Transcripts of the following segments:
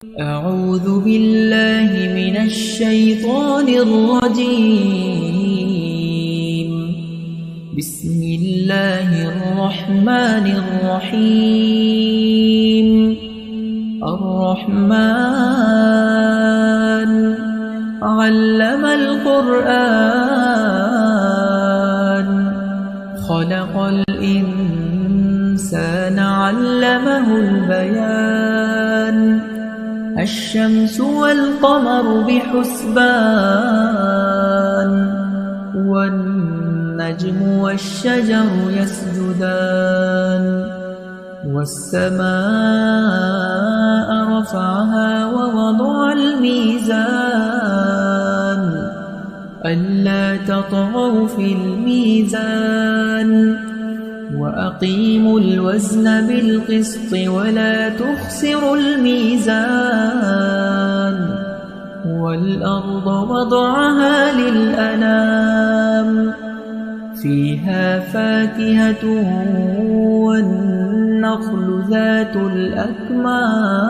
أعوذ بالله من الشيطان الرجيم. بسم الله الرحمن الرحيم. الرحمن علم القرآن خلق الإنسان علمه البيان الشمس والقمر بحسبان والنجم والشجر يسجدان والسماء رفعها ووضع الميزان ألا تطغوا في الميزان وأقيموا الوزن بالقسط ولا تخسروا الميزان والأرض وضعها للأنام فيها فاكهة والنخل ذات الأكمام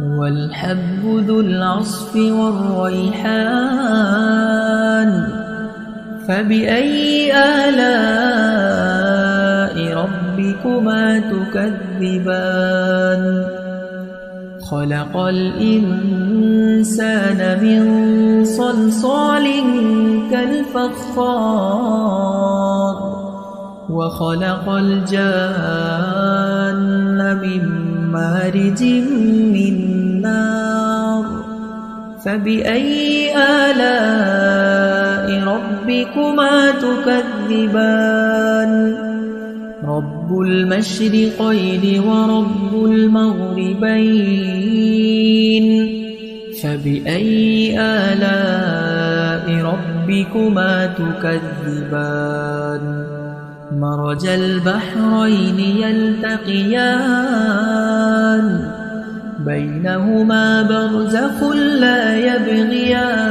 والحب ذو العصف والريحان فبأي آلاء ربكما تكذبان خلق الإنسان من صلصال كالفخار وخلق الجان من مارج من نار فبأي آلاء ربكما تكذبان رب المشرقين ورب المغربين فبأي آلاء ربكما تكذبان مرج البحرين يلتقيان بينهما برزخ لا يبغيان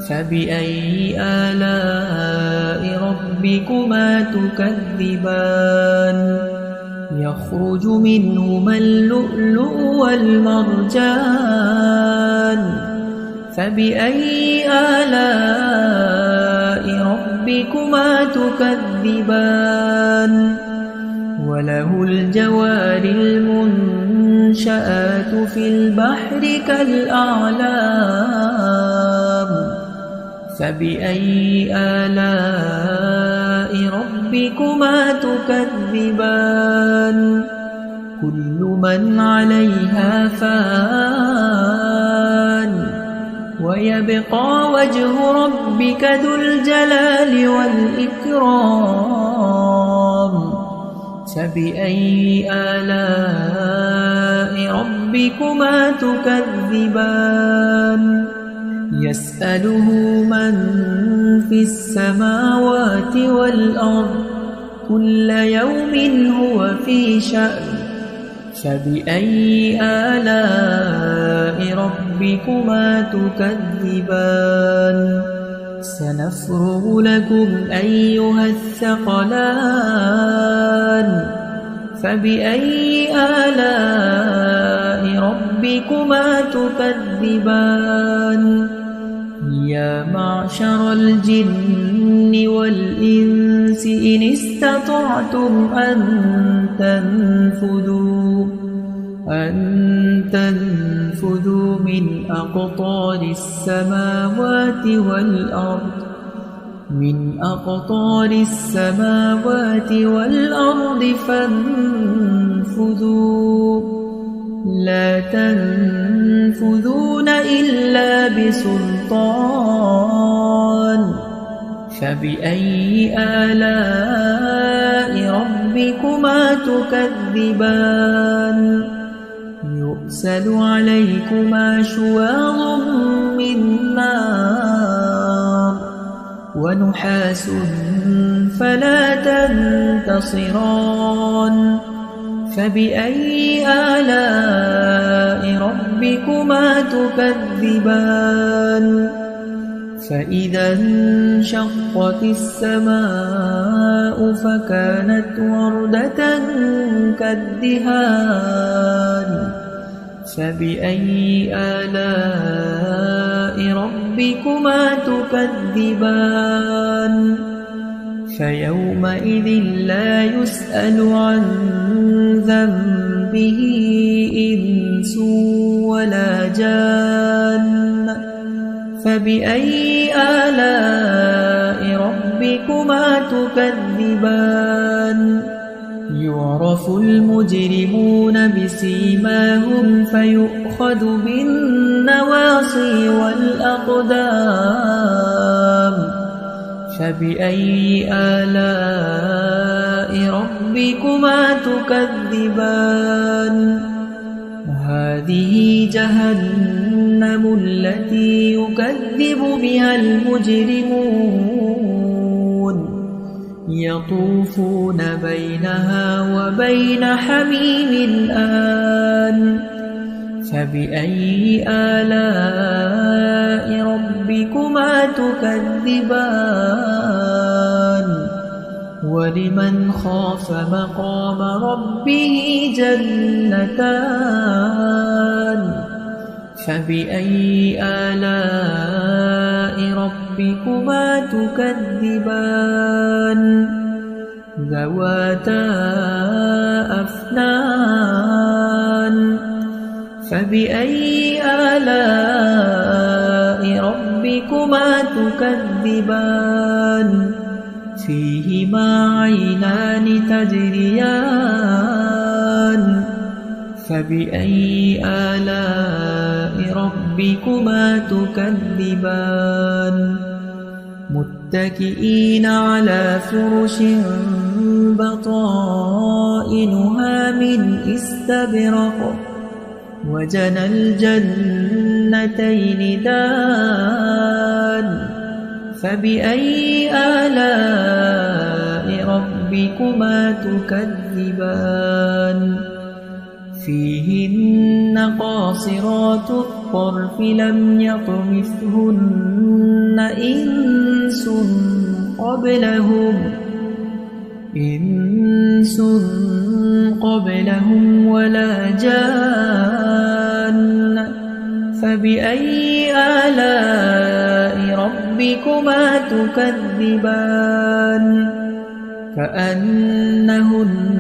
فبأي آلاء ربكما تكذبان يخرج منهما اللؤلؤ والمرجان فبأي آلاء ربكما تكذبان وله الجوار المنشآت في البحر كالأعلام فبأي آلاء ربكما تكذبان كل من عليها فان ويبقى وجه ربك ذو الجلال والإكرام فبأي آلاء ربكما تكذبان يسأله من في السماوات والأرض كل يوم هو في شأن فبأي آلاء ربكما تكذبان سنفرغ لكم أيها الثقلان فبأي آلاء ربكما تكذبان يا معشر الجن والإنس إن استطعتم أن تنفذوا من أقطار السماوات والأرض فانفذوا لا تنفذون إلا بسلطان فبأي آلاء ربكما تكذبان يرسل عليكما شواظ من نار ونحاس فلا تنتصران فبأي آلاء ربكما تكذبان فإذا انشقت السماء فكانت وردة كالدهان فبأي آلاء ربكما تكذبان فيومئذ لا يسأل عن ذنبه إنس ولا جان فبأي آلاء ربكما تكذبان يعرف المجرمون بسيماهم فيؤخذ بالنواصي والأقدام فبأي آلاء ربكما تكذبان هذه جهنم التي يكذب بها المجرمون يطوفون بينها وبين حميم آن فبأي آلاء ربكما تكذبان ولمن خاف مقام ربه جنتان فبأي آلاء ربكما تكذبان ذواتا أفنان فبأي آلاء ربكما تكذبان فيهما عينان تجريان فبأي آلاء ربكما تكذبان متكئين على فرش بطائنها من استبرق وجنى الجنتين دان فبأي آلاء ربكما تكذبان فيهن قاصرات الطرف لم يطمثهن إنس قبلهم ولا جان فبأي آلاء ربكما تكذبان كأنهن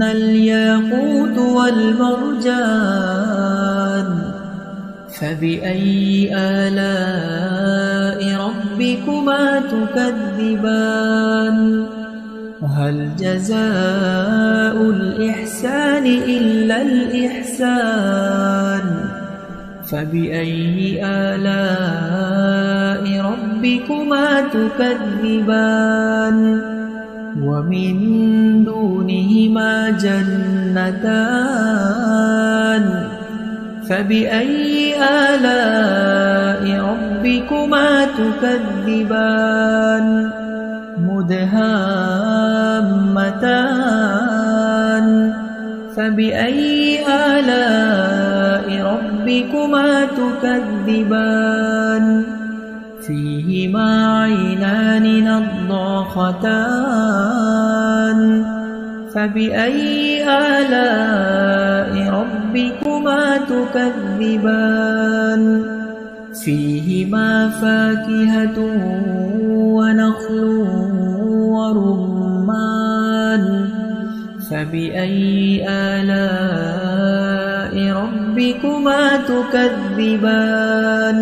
الياقوت والمرجان فبأي آلاء ربكما تكذبان هل جزاء الإحسان إلا الإحسان فبأي آلاء ربكما تكذبان ومن دونهما جنتان فبأي آلاء ربكما تكذبان مدهامتان فبأي آلاء ربكما تكذبان فيهما عينان نضاختان فبأي آلاء ربكما تكذبان فيهما فاكهة ونخل ورمان فبأي آلاء ربكما تكذبان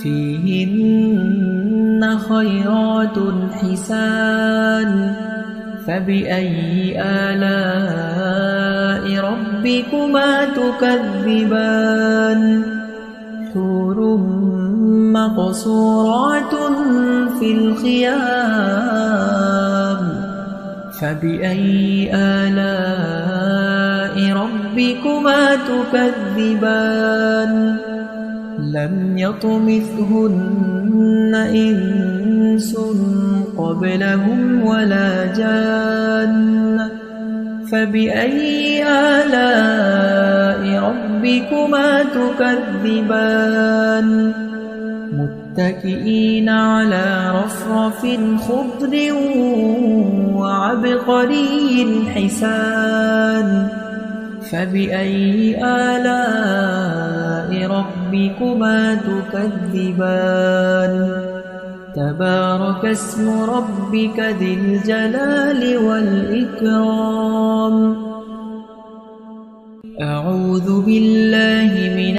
فيهن خيرات حسان فبأي آلاء ربكما تكذبان حور مقصورات في الخيام فبأي آلاء ربكما تكذبان لم يطمثهن إنس قبلهم ولا جان فبأي آلاء ربكما تكذبان متكئين على رفرف خضر وعبقري حسان فبأي آلاء ربكما تكذبان تبارك اسم ربك ذي الجلال والإكرام أعوذ بالله من